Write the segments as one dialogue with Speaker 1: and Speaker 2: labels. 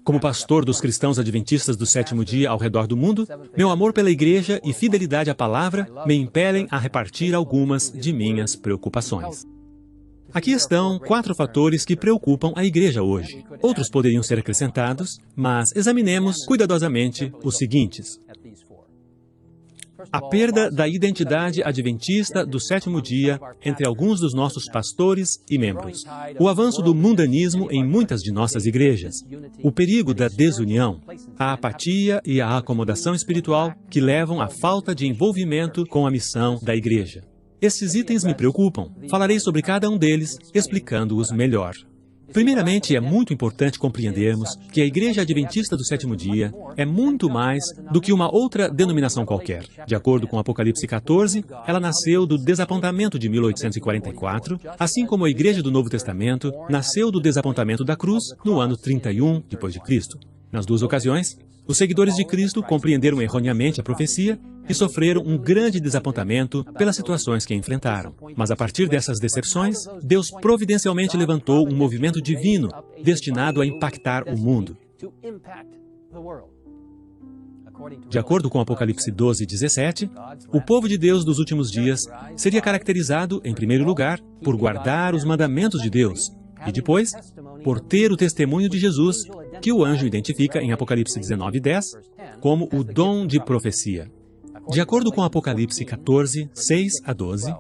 Speaker 1: Como pastor dos cristãos adventistas do sétimo dia ao redor do mundo, meu amor pela igreja e fidelidade à palavra me impelem a repartir algumas de minhas preocupações. Aqui estão 4 fatores que preocupam a igreja hoje. Outros poderiam ser acrescentados, mas examinemos cuidadosamente os seguintes. A perda da identidade adventista do sétimo dia entre alguns dos nossos pastores e membros. O avanço do mundanismo em muitas de nossas igrejas. O perigo da desunião. A apatia e a acomodação espiritual que levam à falta de envolvimento com a missão da igreja. Esses itens me preocupam. Falarei sobre cada um deles, explicando-os melhor. Primeiramente, é muito importante compreendermos que a Igreja Adventista do Sétimo Dia é muito mais do que uma outra denominação qualquer. De acordo com Apocalipse 14, ela nasceu do desapontamento de 1844, assim como a Igreja do Novo Testamento nasceu do desapontamento da cruz no ano 31 depois de Cristo. Nas duas ocasiões, os seguidores de Cristo compreenderam erroneamente a profecia e sofreram um grande desapontamento pelas situações que enfrentaram. Mas a partir dessas decepções, Deus providencialmente levantou um movimento divino destinado a impactar o mundo. De acordo com Apocalipse 12, 17, o povo de Deus dos últimos dias seria caracterizado, em primeiro lugar, por guardar os mandamentos de Deus e depois, por ter o testemunho de Jesus, que o anjo identifica em Apocalipse 19, 10, como o dom de profecia. De acordo com Apocalipse 14, 6 a 12,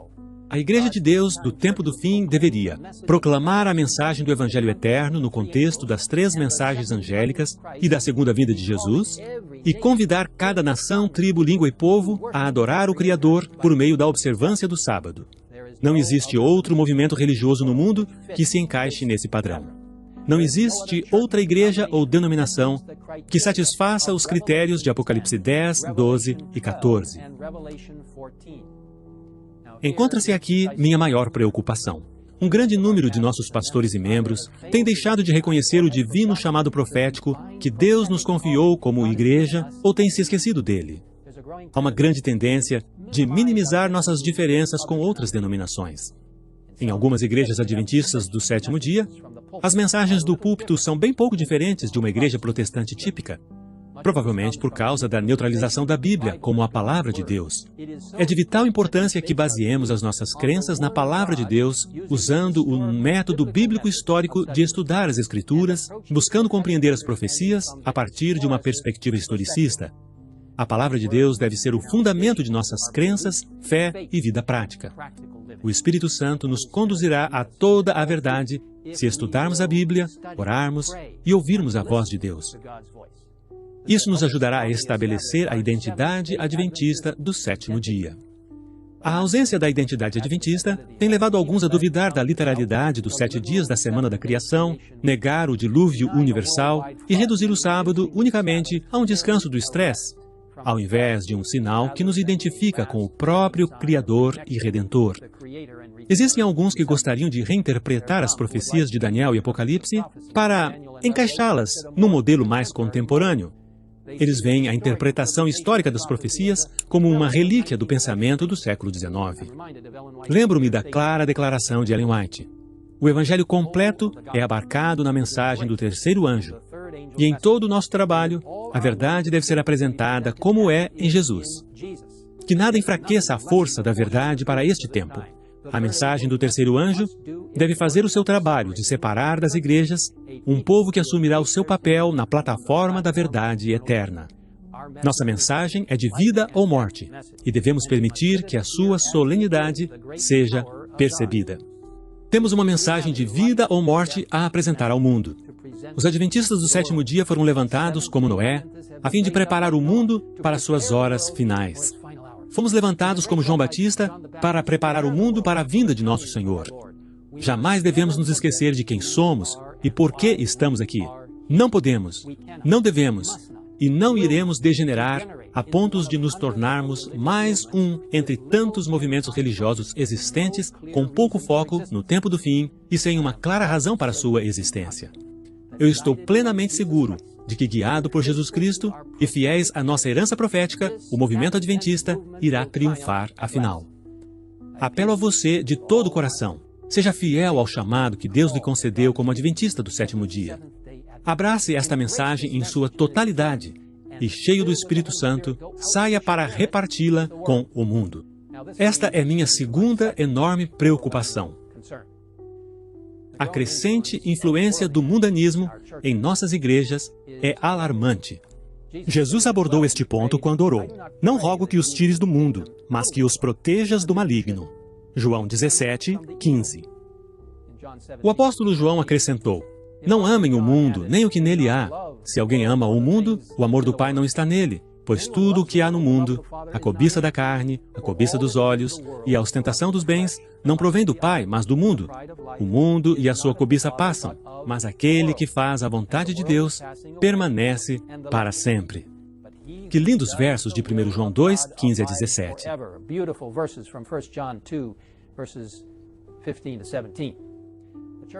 Speaker 1: a Igreja de Deus do tempo do fim deveria proclamar a mensagem do Evangelho eterno no contexto das 3 mensagens angélicas e da segunda vinda de Jesus e convidar cada nação, tribo, língua e povo a adorar o Criador por meio da observância do sábado. Não existe outro movimento religioso no mundo que se encaixe nesse padrão. Não existe outra igreja ou denominação que satisfaça os critérios de Apocalipse 10, 12 e 14. Encontra-se aqui minha maior preocupação. Um grande número de nossos pastores e membros tem deixado de reconhecer o divino chamado profético que Deus nos confiou como igreja ou tem se esquecido dele. Há uma grande tendência de minimizar nossas diferenças com outras denominações. Em algumas igrejas adventistas do sétimo dia, as mensagens do púlpito são bem pouco diferentes de uma igreja protestante típica, provavelmente por causa da neutralização da Bíblia como a palavra de Deus. É de vital importância que baseemos as nossas crenças na palavra de Deus, usando um método bíblico histórico de estudar as Escrituras, buscando compreender as profecias a partir de uma perspectiva historicista. A palavra de Deus deve ser o fundamento de nossas crenças, fé e vida prática. O Espírito Santo nos conduzirá a toda a verdade se estudarmos a Bíblia, orarmos e ouvirmos a voz de Deus. Isso nos ajudará a estabelecer a identidade adventista do sétimo dia. A ausência da identidade adventista tem levado alguns a duvidar da literalidade dos 7 dias da semana da criação, negar o dilúvio universal e reduzir o sábado unicamente a um descanso do estresse, ao invés de um sinal que nos identifica com o próprio Criador e Redentor. Existem alguns que gostariam de reinterpretar as profecias de Daniel e Apocalipse para encaixá-las num modelo mais contemporâneo. Eles veem a interpretação histórica das profecias como uma relíquia do pensamento do século XIX. Lembro-me da clara declaração de Ellen White. O Evangelho completo é abarcado na mensagem do terceiro anjo. E em todo o nosso trabalho, a verdade deve ser apresentada como é em Jesus. Que nada enfraqueça a força da verdade para este tempo. A mensagem do terceiro anjo deve fazer o seu trabalho de separar das igrejas um povo que assumirá o seu papel na plataforma da verdade eterna. Nossa mensagem é de vida ou morte, e devemos permitir que a sua solenidade seja percebida. Temos uma mensagem de vida ou morte a apresentar ao mundo. Os adventistas do sétimo dia foram levantados como Noé, a fim de preparar o mundo para suas horas finais. Fomos levantados como João Batista para preparar o mundo para a vinda de nosso Senhor. Jamais devemos nos esquecer de quem somos e por que estamos aqui. Não podemos, não devemos e não iremos degenerar a pontos de nos tornarmos mais um entre tantos movimentos religiosos existentes com pouco foco no tempo do fim e sem uma clara razão para sua existência. Eu estou plenamente seguro de que, guiado por Jesus Cristo e fiéis à nossa herança profética, o movimento adventista irá triunfar afinal. Apelo a você de todo o coração. Seja fiel ao chamado que Deus lhe concedeu como adventista do sétimo dia. Abrace esta mensagem em sua totalidade e, cheio do Espírito Santo, saia para reparti-la com o mundo. Esta é minha segunda enorme preocupação. A crescente influência do mundanismo em nossas igrejas é alarmante. Jesus abordou este ponto quando orou: "Não rogo que os tires do mundo, mas que os protejas do maligno." João 17, 15. O apóstolo João acrescentou: "Não amem o mundo, nem o que nele há. Se alguém ama o mundo, o amor do Pai não está nele. Pois tudo o que há no mundo, a cobiça da carne, a cobiça dos olhos e a ostentação dos bens, não provém do Pai, mas do mundo. O mundo e a sua cobiça passam, mas aquele que faz a vontade de Deus permanece para sempre." Que lindos versos de 1 João 2, 15 a 17.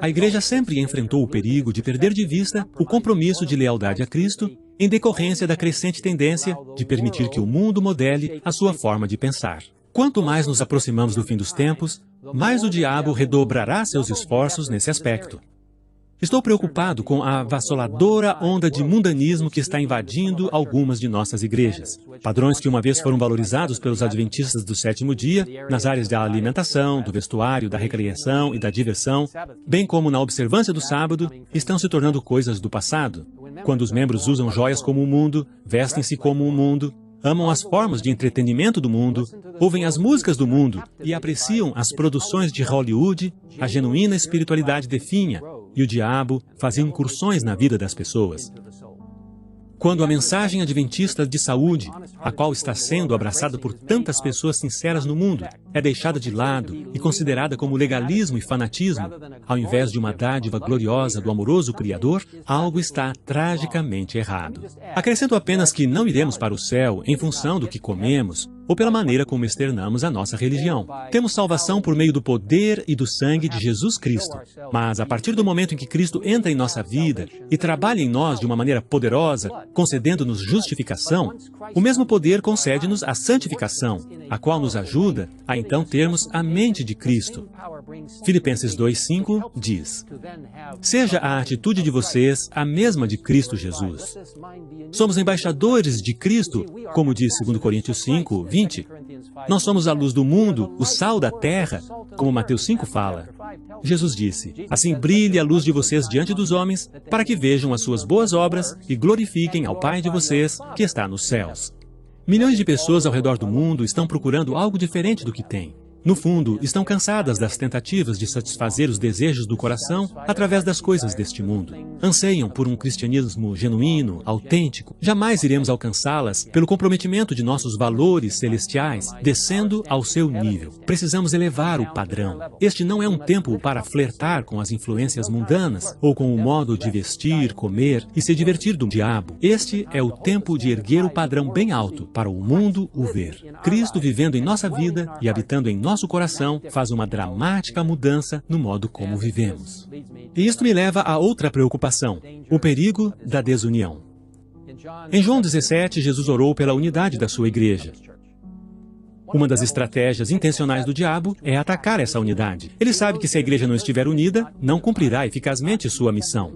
Speaker 1: A igreja sempre enfrentou o perigo de perder de vista o compromisso de lealdade a Cristo em decorrência da crescente tendência de permitir que o mundo modele a sua forma de pensar. Quanto mais nos aproximamos do fim dos tempos, mais o diabo redobrará seus esforços nesse aspecto. Estou preocupado com a avassaladora onda de mundanismo que está invadindo algumas de nossas igrejas. Padrões que uma vez foram valorizados pelos adventistas do sétimo dia, nas áreas da alimentação, do vestuário, da recreação e da diversão, bem como na observância do sábado, estão se tornando coisas do passado. Quando os membros usam joias como o mundo, vestem-se como o mundo, amam as formas de entretenimento do mundo, ouvem as músicas do mundo e apreciam as produções de Hollywood, a genuína espiritualidade definha, e o diabo fazia incursões na vida das pessoas. Quando a mensagem adventista de saúde, a qual está sendo abraçada por tantas pessoas sinceras no mundo, é deixada de lado e considerada como legalismo e fanatismo, ao invés de uma dádiva gloriosa do amoroso Criador, algo está tragicamente errado. Acrescento apenas que não iremos para o céu em função do que comemos ou pela maneira como externamos a nossa religião. Temos salvação por meio do poder e do sangue de Jesus Cristo. Mas a partir do momento em que Cristo entra em nossa vida e trabalha em nós de uma maneira poderosa, concedendo-nos justificação, o mesmo poder concede-nos a santificação, a qual nos ajuda a então termos a mente de Cristo. Filipenses 2:5 diz: "Seja a atitude de vocês a mesma de Cristo Jesus." Somos embaixadores de Cristo, como diz 2 Coríntios 5:20. Nós somos a luz do mundo, o sal da terra, como Mateus 5 fala. Jesus disse: "Assim brilhe a luz de vocês diante dos homens, para que vejam as suas boas obras e glorifiquem ao Pai de vocês, que está nos céus." Milhões de pessoas ao redor do mundo estão procurando algo diferente do que têm. No fundo, estão cansadas das tentativas de satisfazer os desejos do coração através das coisas deste mundo. Anseiam por um cristianismo genuíno, autêntico. Jamais iremos alcançá-las pelo comprometimento de nossos valores celestiais, descendo ao seu nível. Precisamos elevar o padrão. Este não é um tempo para flertar com as influências mundanas ou com o modo de vestir, comer e se divertir do diabo. Este é o tempo de erguer o padrão bem alto para o mundo o ver. Cristo vivendo em nossa vida e habitando em nosso coração faz uma dramática mudança no modo como vivemos. E isto me leva a outra preocupação: o perigo da desunião. Em João 17, Jesus orou pela unidade da sua igreja. Uma das estratégias intencionais do diabo é atacar essa unidade. Ele sabe que se a igreja não estiver unida, não cumprirá eficazmente sua missão.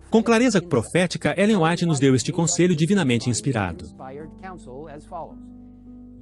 Speaker 1: Com clareza profética, Ellen White nos deu este conselho divinamente inspirado: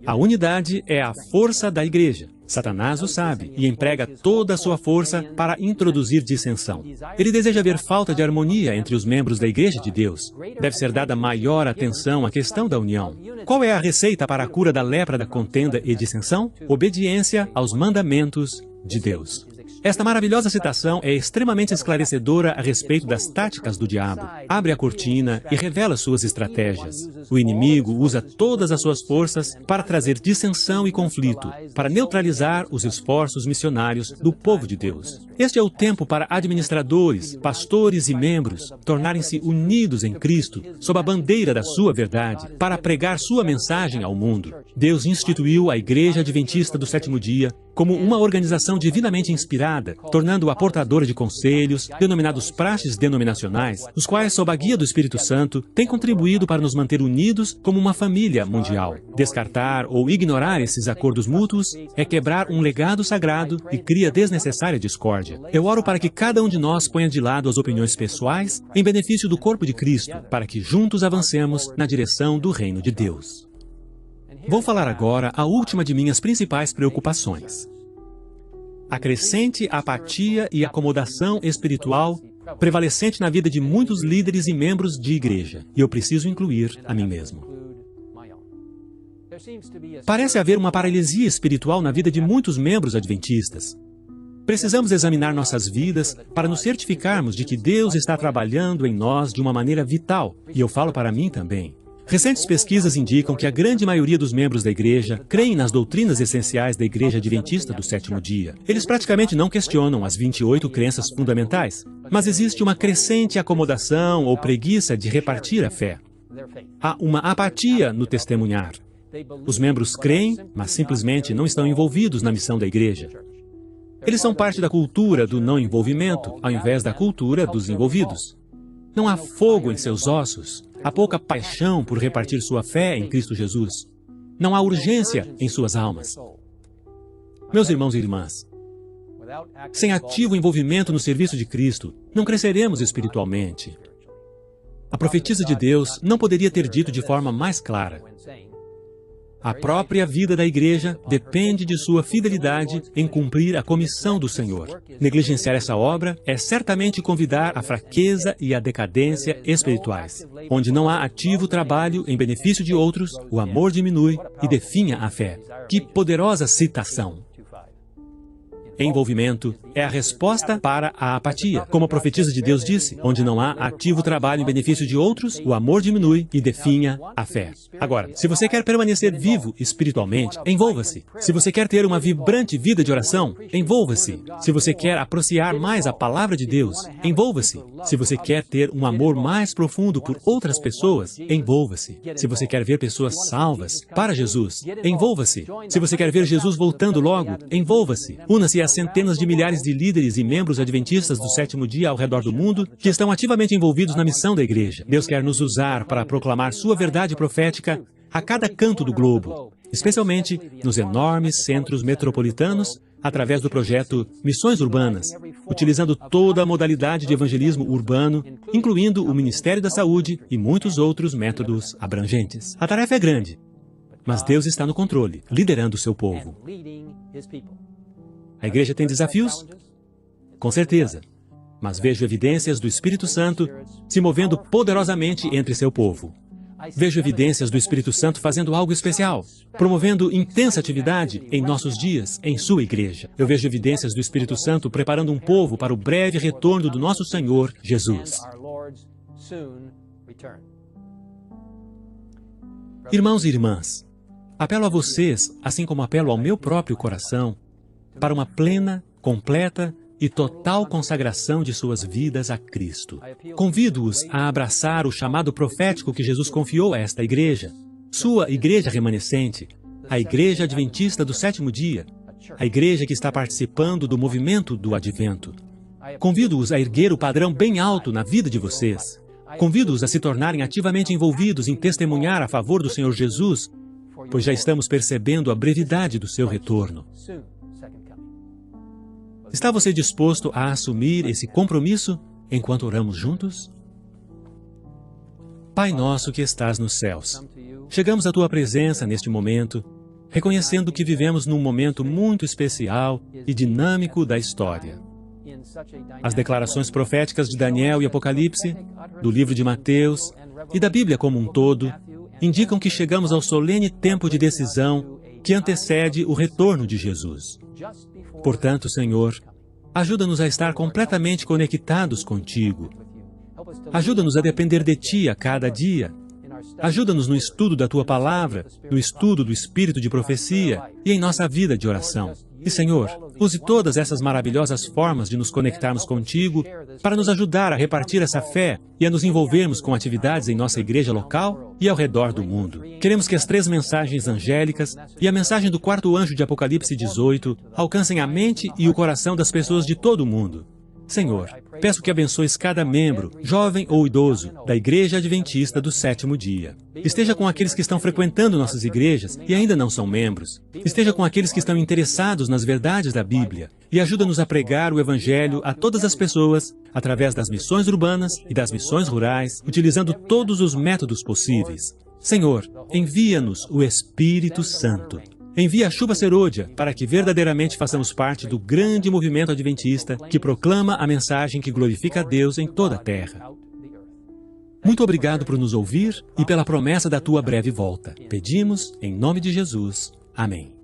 Speaker 1: a unidade é a força da igreja. Satanás o sabe e emprega toda a sua força para introduzir dissensão. Ele deseja ver falta de harmonia entre os membros da igreja de Deus. Deve ser dada maior atenção à questão da união. Qual é a receita para a cura da lepra da contenda e dissensão? Obediência aos mandamentos de Deus. Esta maravilhosa citação é extremamente esclarecedora a respeito das táticas do diabo. Abre a cortina e revela suas estratégias. O inimigo usa todas as suas forças para trazer dissensão e conflito, para neutralizar os esforços missionários do povo de Deus. Este é o tempo para administradores, pastores e membros tornarem-se unidos em Cristo, sob a bandeira da sua verdade, para pregar sua mensagem ao mundo. Deus instituiu a Igreja Adventista do Sétimo Dia como uma organização divinamente inspirada, tornando-a portadora de conselhos, denominados praxes denominacionais, os quais, sob a guia do Espírito Santo, têm contribuído para nos manter unidos como uma família mundial. Descartar ou ignorar esses acordos mútuos é quebrar um legado sagrado e cria desnecessária discórdia. Eu oro para que cada um de nós ponha de lado as opiniões pessoais em benefício do corpo de Cristo, para que juntos avancemos na direção do reino de Deus. Vou falar agora a última de minhas principais preocupações. A crescente apatia e acomodação espiritual prevalecente na vida de muitos líderes e membros de igreja, e eu preciso incluir a mim mesmo. Parece haver uma paralisia espiritual na vida de muitos membros adventistas. Precisamos examinar nossas vidas para nos certificarmos de que Deus está trabalhando em nós de uma maneira vital, e eu falo para mim também. Recentes pesquisas indicam que a grande maioria dos membros da igreja creem nas doutrinas essenciais da Igreja Adventista do Sétimo Dia. Eles praticamente não questionam as 28 crenças fundamentais, mas existe uma crescente acomodação ou preguiça de repartir a fé. Há uma apatia no testemunhar. Os membros creem, mas simplesmente não estão envolvidos na missão da igreja. Eles são parte da cultura do não envolvimento, ao invés da cultura dos envolvidos. Não há fogo em seus ossos. Há pouca paixão por repartir sua fé em Cristo Jesus. Não há urgência em suas almas. Meus irmãos e irmãs, sem ativo envolvimento no serviço de Cristo, não cresceremos espiritualmente. A profetisa de Deus não poderia ter dito de forma mais clara: a própria vida da igreja depende de sua fidelidade em cumprir a comissão do Senhor. Negligenciar essa obra é certamente convidar a fraqueza e a decadência espirituais. Onde não há ativo trabalho em benefício de outros, o amor diminui e definha a fé. Que poderosa citação! Envolvimento é a resposta para a apatia. Como a profetisa de Deus disse, onde não há ativo trabalho em benefício de outros, o amor diminui e definha a fé. Agora, se você quer permanecer vivo espiritualmente, envolva-se. Se você quer ter uma vibrante vida de oração, envolva-se. Se você quer apreciar mais a palavra de Deus, envolva-se. Se você quer ter um amor mais profundo por outras pessoas, envolva-se. Se você quer ver pessoas salvas para Jesus, envolva-se. Se você quer ver Jesus voltando logo, envolva-se. Una-se a centenas de milhares de líderes e membros adventistas do sétimo dia ao redor do mundo que estão ativamente envolvidos na missão da igreja. Deus quer nos usar para proclamar sua verdade profética a cada canto do globo, especialmente nos enormes centros metropolitanos, através do projeto Missões Urbanas, utilizando toda a modalidade de evangelismo urbano, incluindo o Ministério da Saúde e muitos outros métodos abrangentes. A tarefa é grande, mas Deus está no controle, liderando o seu povo. A igreja tem desafios? Com certeza. Mas vejo evidências do Espírito Santo se movendo poderosamente entre seu povo. Vejo evidências do Espírito Santo fazendo algo especial, promovendo intensa atividade em nossos dias, em sua igreja. Eu vejo evidências do Espírito Santo preparando um povo para o breve retorno do nosso Senhor Jesus. Irmãos e irmãs, apelo a vocês, assim como apelo ao meu próprio coração, para uma plena, completa e total consagração de suas vidas a Cristo. Convido-os a abraçar o chamado profético que Jesus confiou a esta igreja, sua igreja remanescente, a Igreja Adventista do Sétimo Dia, a igreja que está participando do movimento do Advento. Convido-os a erguer o padrão bem alto na vida de vocês. Convido-os a se tornarem ativamente envolvidos em testemunhar a favor do Senhor Jesus, pois já estamos percebendo a brevidade do seu retorno. Está você disposto a assumir esse compromisso enquanto oramos juntos? Pai nosso que estás nos céus, chegamos à Tua presença neste momento, reconhecendo que vivemos num momento muito especial e dinâmico da história. As declarações proféticas de Daniel e Apocalipse, do livro de Mateus e da Bíblia como um todo, indicam que chegamos ao solene tempo de decisão que antecede o retorno de Jesus. Portanto, Senhor, ajuda-nos a estar completamente conectados contigo. Ajuda-nos a depender de Ti a cada dia, Ajuda-nos no estudo da Tua Palavra, no estudo do Espírito de profecia e em nossa vida de oração. E, Senhor, use todas essas maravilhosas formas de nos conectarmos contigo para nos ajudar a repartir essa fé e a nos envolvermos com atividades em nossa igreja local e ao redor do mundo. Queremos que as 3 mensagens angélicas e a mensagem do 4º anjo de Apocalipse 18 alcancem a mente e o coração das pessoas de todo o mundo. Senhor, peço que abençoes cada membro, jovem ou idoso, da Igreja Adventista do 7º dia. Esteja com aqueles que estão frequentando nossas igrejas e ainda não são membros. Esteja com aqueles que estão interessados nas verdades da Bíblia e ajuda-nos a pregar o Evangelho a todas as pessoas através das missões urbanas e das missões rurais, utilizando todos os métodos possíveis. Senhor, envia-nos o Espírito Santo. Envia a chuva serôdia para que verdadeiramente façamos parte do grande movimento adventista que proclama a mensagem que glorifica a Deus em toda a terra. Muito obrigado por nos ouvir e pela promessa da Tua breve volta. Pedimos em nome de Jesus. Amém.